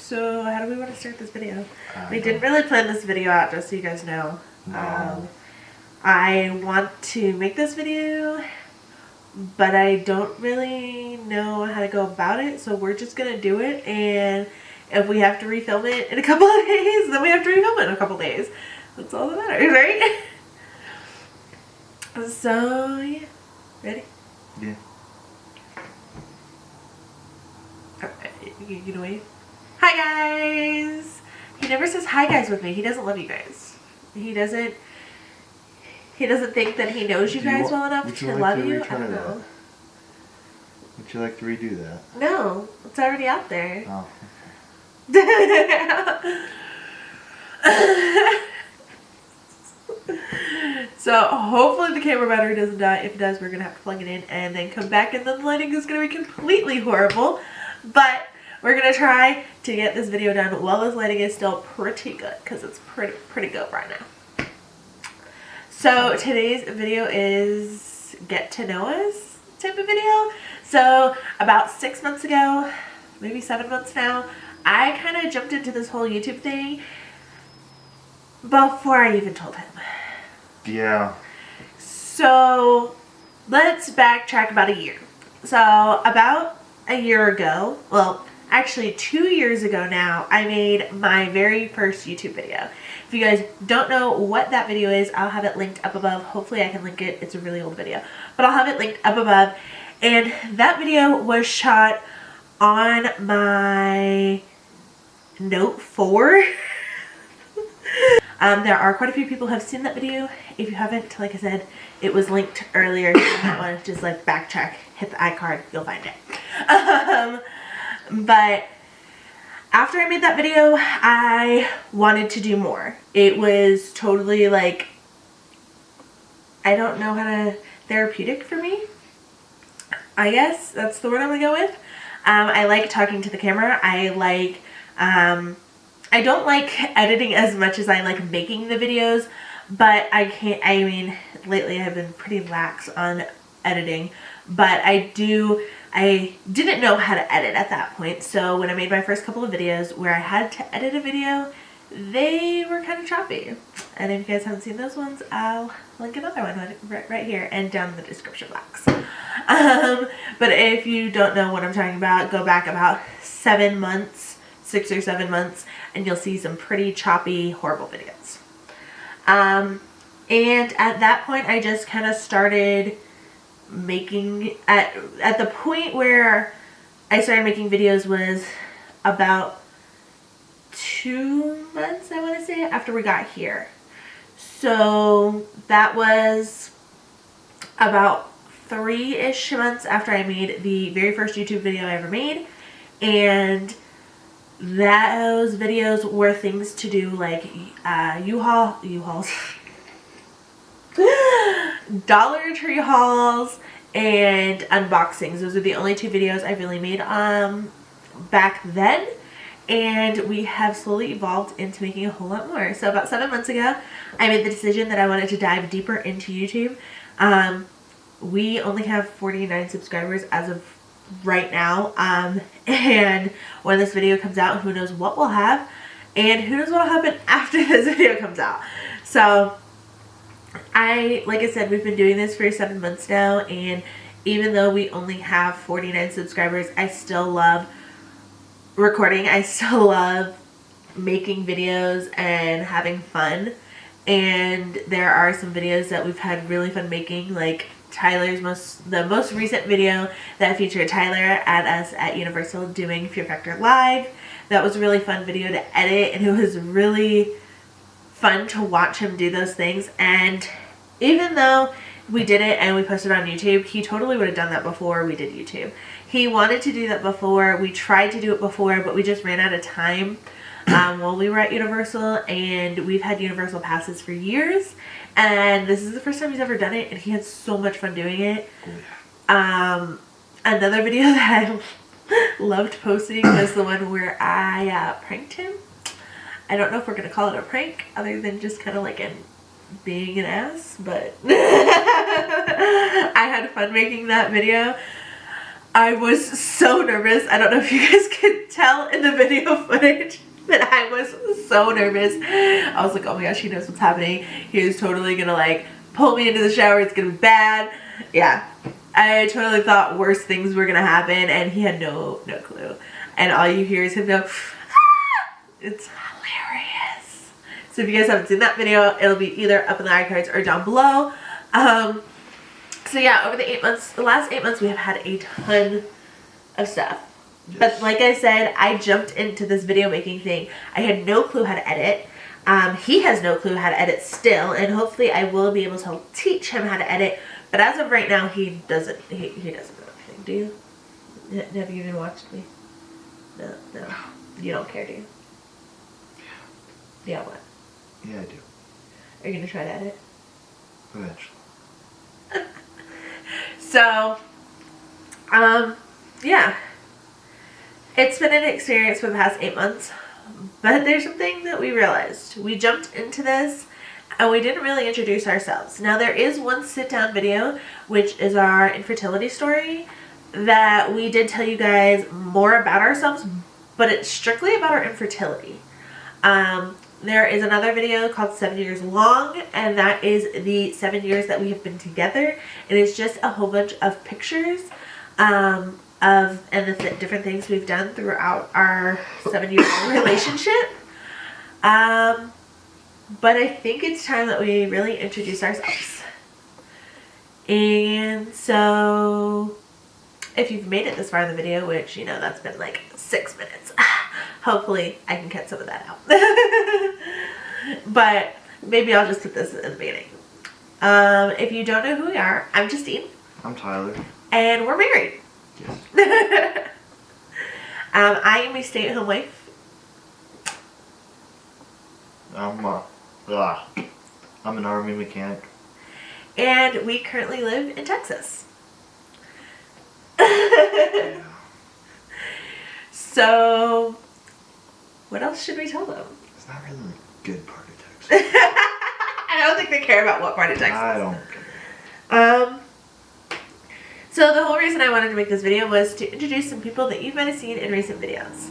So how do we want to start this video? We didn't really plan this video out, just so you guys know. No. I want to make this video, but I don't really know how to go about it, so we're just gonna do it, and if we have to refilm it in a couple of days, then we have to refilm it in a couple of days. That's all that matters, right? So, yeah. Ready? Yeah. You know wave? Hi guys! He never says hi guys with me. He doesn't love you guys. He doesn't think that he knows you guys well enough to love you. I don't know. Would you like to redo that? No, it's already out there. Oh, okay. So hopefully the camera battery doesn't die. If it does, we're gonna have to plug it in and then come back, and then the lighting is gonna be completely horrible. But we're gonna try to get this video done while this lighting is still pretty good, because it's pretty good right now. So today's video is get to know us type of video. So about 6 months ago, maybe 7 months now, I kind of jumped into this whole YouTube thing before I even told him. yeah. So let's backtrack about a year. So about a year ago, well, actually 2 years ago now, I made my very first YouTube video. If you guys don't know what that video is, I'll have it linked up above. Hopefully I can link it. It's a really old video, but I'll have it linked up above. And that video was shot on my Note 4. There are quite a few people who have seen that video. If you haven't, like I said, it was linked earlier. You might want to just like backtrack, hit the iCard, you'll find it. But after I made that video, I wanted to do more. It was totally like, I don't know how to, therapeutic for me. I guess that's the word I'm gonna go with. I like talking to the camera. I like, I don't like editing as much as I like making the videos, but I mean, lately I've been pretty lax on editing, but I didn't know how to edit at that point. So when I made my first couple of videos where I had to edit a video, they were kind of choppy. And if you guys haven't seen those ones, I'll link another one right here and down in the description box. But if you don't know what I'm talking about, go back about 7 months, 6 or 7 months, and you'll see some pretty choppy, horrible videos. And at that point, I just kind of started making, at the point where I started making videos was about 2 months, I want to say, after we got here. So that was about 3-ish months after I made the very first YouTube video I ever made. And those videos were things to do like U-Hauls, Dollar Tree hauls, and unboxings. Those are the only 2 videos I really made back then. And we have slowly evolved into making a whole lot more. So about 7 months ago, I made the decision that I wanted to dive deeper into YouTube. We only have 49 subscribers as of right now. And when this video comes out, who knows what we'll have, and who knows what will happen after this video comes out. So like I said, we've been doing this for 7 months now, and even though we only have 49 subscribers, I still love recording. I still love making videos and having fun. And there are some videos that we've had really fun making, like the most recent video that featured Tyler at us at Universal doing Fear Factor Live. That was a really fun video to edit, and it was really fun to watch him do those things. And even though we did it and we posted on YouTube, he totally would have done that before we did YouTube. He wanted to do that before. We tried to do it before, but we just ran out of time while we were at Universal, and we've had Universal passes for years, and this is the first time he's ever done it, and he had so much fun doing it. Another video that I loved posting was the one where I pranked him. I don't know if we're going to call it a prank other than just kind of like being an ass, but I had fun making that video. I was so nervous. I don't know if you guys could tell in the video footage that I was so nervous. I was like, oh my gosh, he knows what's happening. He is totally gonna like pull me into the shower. It's gonna be bad. Yeah, I totally thought worse things were gonna happen, and he had no clue. And all you hear is him go, ah! It's hilarious. So if you guys haven't seen that video, it'll be either up in the iCards or down below. So yeah, over the last 8 months, we have had a ton of stuff. Yes. But like I said, I jumped into this video making thing. I had no clue how to edit. He has no clue how to edit still, and hopefully I will be able to teach him how to edit. But as of right now, he doesn't. He doesn't know anything. Do you? Have you even watched me? No. You don't care, do you? Yeah. What? Yeah, I do. Are you gonna try to edit? Eventually. So, yeah. It's been an experience for the past 8 months, but there's something that we realized. We jumped into this and we didn't really introduce ourselves. Now there is one sit down video, which is our infertility story, that we did tell you guys more about ourselves, but it's strictly about our infertility. There is another video called 7 Years Long, and that is the 7 years that we have been together. It is just a whole bunch of pictures of the different things we've done throughout our 7-year relationship. But I think it's time that we really introduce ourselves. And so if you've made it this far in the video, which, you know, that's been like 6 minutes, hopefully I can cut some of that out. But maybe I'll just put this in the beginning. If you don't know who we are, I'm Justine. I'm Tyler. And we're married. Yes. I am a stay-at-home wife. I'm an Army mechanic. And we currently live in Texas. Yeah. So, what else should we tell them? It's not really a good part of Texas. I don't think they care about what part of Texas. I don't care. So the whole reason I wanted to make this video was to introduce some people that you might have seen in recent videos.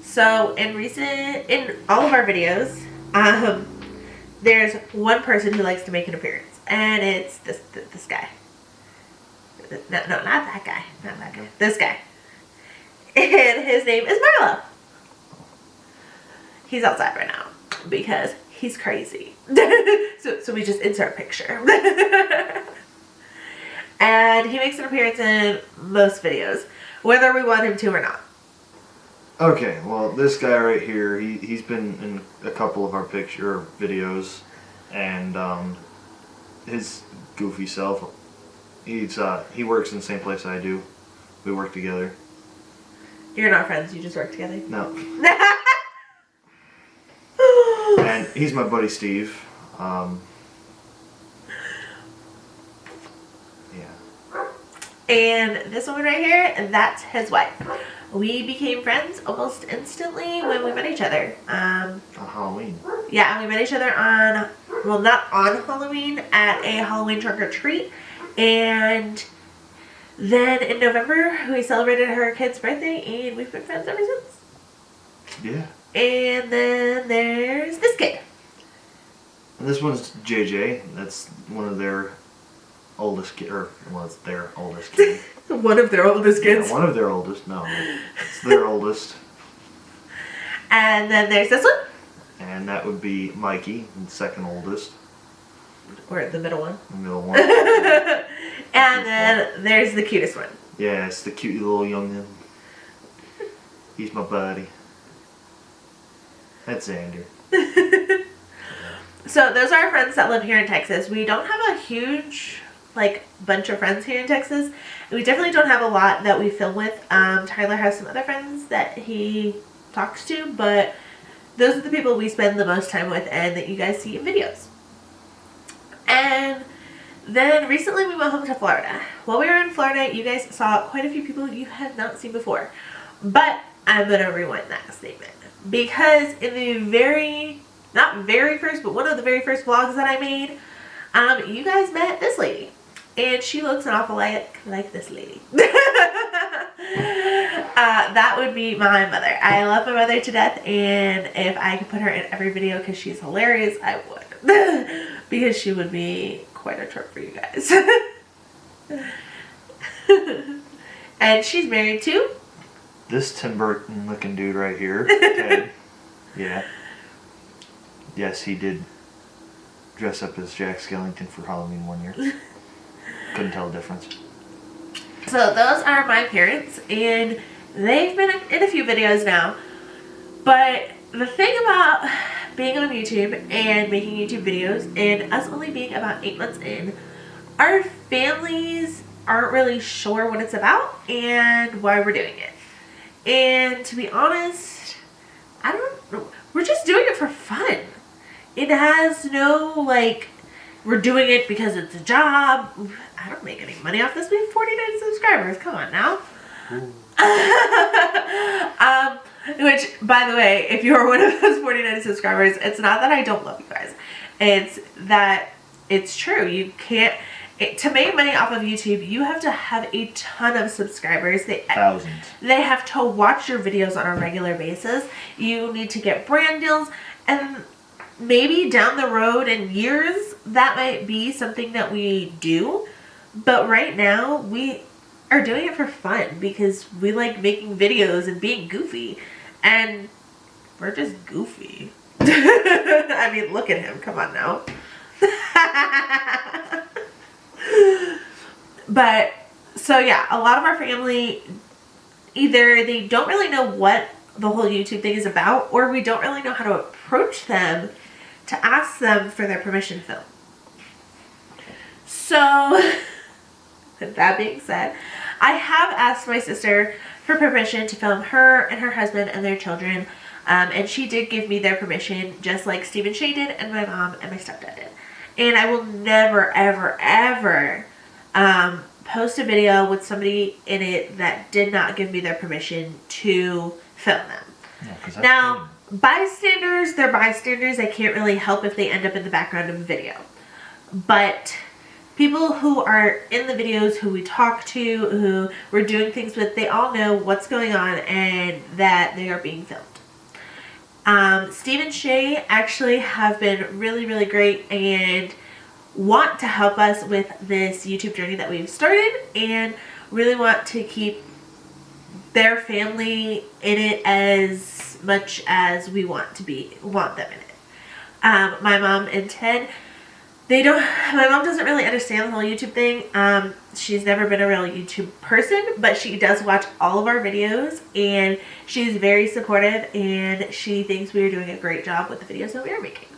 So in all of our videos, there's one person who likes to make an appearance, and it's this guy. No, not that guy. Not that guy. This guy. And his name is Marlo. He's outside right now because he's crazy. So we just insert a picture. And he makes an appearance in most videos, whether we want him to or not. Okay, well, this guy right here, he's been in a couple of our picture videos, and his goofy self, he works in the same place I do. We work together. You're not friends, you just work together? No. And he's my buddy Steve. And this one right here, that's his wife. We became friends almost instantly when we met each other. On Halloween. Yeah, we met each other not on Halloween, at a Halloween trunk or treat. And then in November, we celebrated her kid's birthday, and we've been friends ever since. Yeah. And then there's this kid. And this one's JJ. That's one of their oldest kid, or was their oldest kid. One of their oldest kids. Yeah, one of their oldest. No, it's their oldest. And then there's this one. And that would be Mikey, the second oldest. Or the middle one. The middle one. And then there's the cutest one. Yeah, it's the cute little youngin. He's my buddy. That's Xander. So those are our friends that live here in Texas. We don't have a huge bunch of friends here in Texas. We definitely don't have a lot that we film with. Tyler has some other friends that he talks to, but those are the people we spend the most time with and that you guys see in videos. And then recently we went home to Florida. While we were in Florida, you guys saw quite a few people you had not seen before. But I'm going to rewind that statement. Because in the not very first, but one of the very first vlogs that I made, you guys met this lady. And she looks an awful lot like this lady. That would be my mother. I love my mother to death, and if I could put her in every video because she's hilarious, I would. Because she would be quite a trip for you guys. And she's married to this Tim Burton looking dude right here, Ted. Yeah. Yes, he did dress up as Jack Skellington for Halloween one year. Couldn't tell the difference. So those are my parents, and they've been in a few videos now. But the thing about being on YouTube and making YouTube videos, and us only being about 8 months in, our families aren't really sure what it's about and why we're doing it. And to be honest, I don't know. We're just doing it for fun. It has no, like, we're doing it because it's a job. I don't make any money off this. We have 49 subscribers. Come on now. Which, by the way, if you're one of those 49 subscribers, it's not that I don't love you guys. It's that it's true. You can't... to make money off of YouTube, you have to have a ton of subscribers. Thousands. They have to watch your videos on a regular basis. You need to get brand deals. And maybe down the road in years, that might be something that we do. But right now, we are doing it for fun because we like making videos and being goofy. And we're just goofy. I mean, look at him. Come on now. But, so yeah, a lot of our family, either they don't really know what the whole YouTube thing is about, or we don't really know how to approach them to ask them for their permission to film. So, with that being said, I have asked my sister for permission to film her and her husband and their children, and she did give me their permission, just like Stephen Shay did, and my mom and my stepdad did. And I will never, ever, ever post a video with somebody in it that did not give me their permission to film them. Yeah, now, bystanders, they're bystanders. I can't really help if they end up in the background of a video. But people who are in the videos, who we talk to, who we're doing things with, they all know what's going on and that they are being filmed. Steve and Shay actually have been really, really great and want to help us with this YouTube journey that we've started, and really want to keep their family in it as much as we want them in it. My mom and Ted, my mom doesn't really understand the whole YouTube thing. She's never been a real YouTube person, but she does watch all of our videos, and she's very supportive, and she thinks we are doing a great job with the videos that we are making.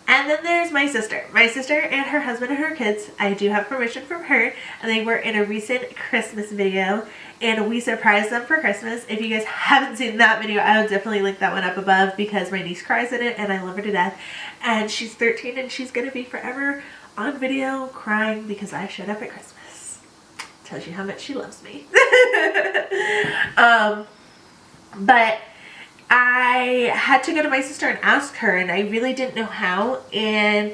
And then there's my sister. My sister and her husband and her kids, I do have permission from her, and they were in a recent Christmas video, and we surprised them for Christmas. If you guys haven't seen that video, I will definitely link that one up above, because my niece cries in it and I love her to death. And she's 13 and she's going to be forever on video crying because I showed up at Christmas. Tells you how much she loves me. But I had to go to my sister and ask her, and I really didn't know how, and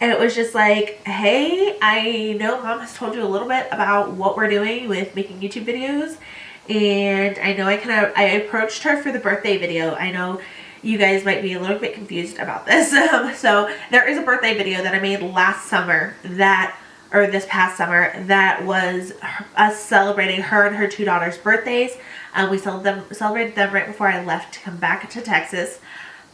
it was just like, hey, I know Mom has told you a little bit about what we're doing with making YouTube videos, and I know I approached her for the birthday video. I know you guys might be a little bit confused about this. So there is a birthday video that I made this past summer, that was us celebrating her and her two daughters' birthdays. We celebrated them right before I left to come back to Texas.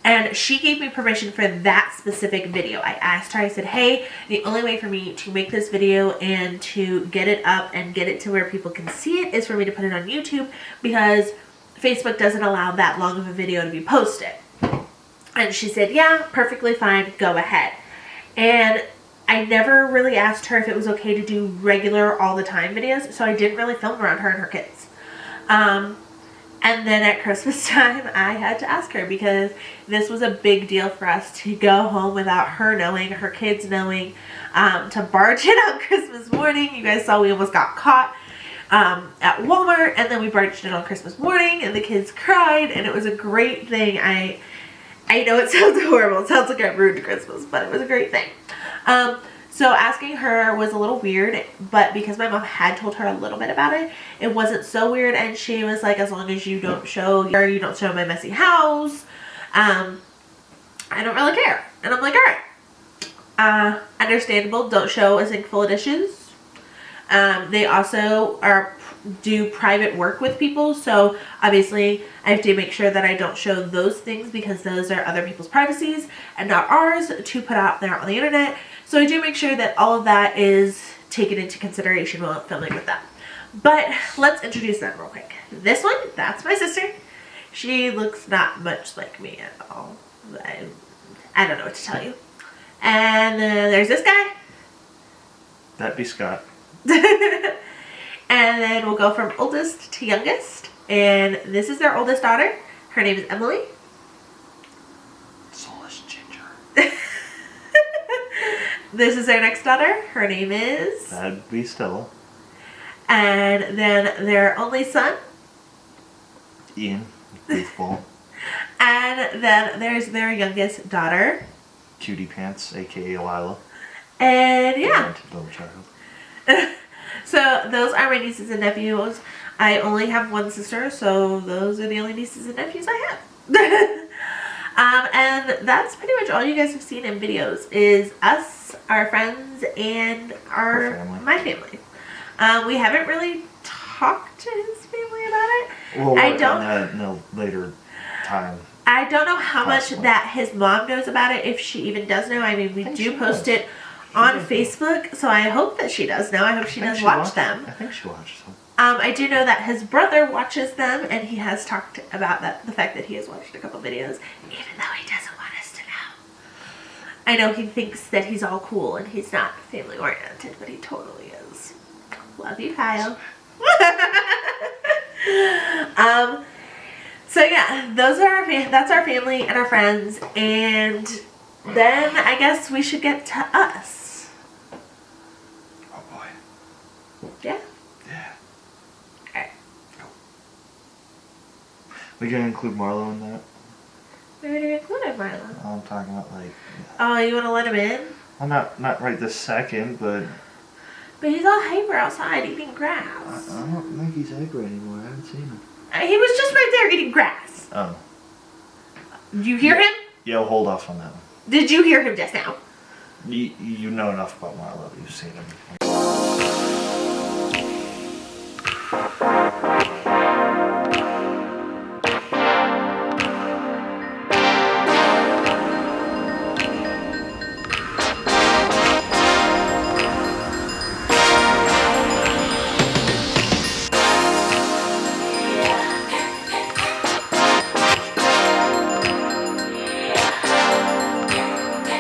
And she gave me permission for that specific video. I asked her, I said, hey, the only way for me to make this video and to get it up and get it to where people can see it is for me to put it on YouTube, because Facebook doesn't allow that long of a video to be posted. And she said, yeah, perfectly fine, go ahead. And I never really asked her if it was okay to do regular all the time videos, so I didn't really film around her and her kids. And then at Christmas time, I had to ask her, because this was a big deal for us to go home without her knowing, her kids knowing, to barge in on Christmas morning. You guys saw we almost got caught at Walmart, and then we barged in on Christmas morning, and the kids cried, and it was a great thing. I know it sounds horrible. It sounds like I ruined Christmas, but it was a great thing. So asking her was a little weird, but because my mom had told her a little bit about it, it wasn't so weird. And she was like, as long as you don't show my messy house, I don't really care. And I'm like, all right, understandable. Don't show a sink full of dishes. They also do private work with people, so obviously I have to make sure that I don't show those things because those are other people's privacies and not ours to put out there on the internet. So I do make sure that all of that is taken into consideration while filming with them. But let's introduce them real quick. This one, that's my sister. She looks not much like me at all. I don't know what to tell you. And there's this guy. That'd be Scott. And then we'll go from oldest to youngest. And this is their oldest daughter. Her name is Emily. Soulless Ginger. This is their next daughter. Her name is... That'd be Stella. And then their only son. Ian. Goofball. And then there's their youngest daughter. Cutie Pants, aka Lila. And yeah. Little child. So those are my nieces and nephews. I only have one sister, so those are the only nieces and nephews I have. And that's pretty much all you guys have seen in videos is us, our friends, and my family. We haven't really talked to his family about it. We'll work on that in a later time. I don't know how much that his mom knows about it, if she even does know. I mean, we do post it on Facebook, so I hope that she does know. I hope she does watch them. I think she watches them. I do know that his brother watches them, and he has talked about the fact that he has watched a couple videos, even though he doesn't want us to know. I know he thinks that he's all cool, and he's not family oriented, but he totally is. Love you, Kyle. So yeah, that's our family and our friends, and then I guess we should get to us. Oh boy. Yeah? Yeah. Alright. Go. We gonna include Marlo in that? We already included Marlo. I'm talking about like... Oh, you want to let him in? Well, not right this second, but... But he's all hyper outside eating grass. I don't think he's hyper anymore. I haven't seen him. He was just right there eating grass. Oh. Did you hear him? Yeah, we'll hold off on that one. Did you hear him just now? You know enough about Marlo. You've seen him.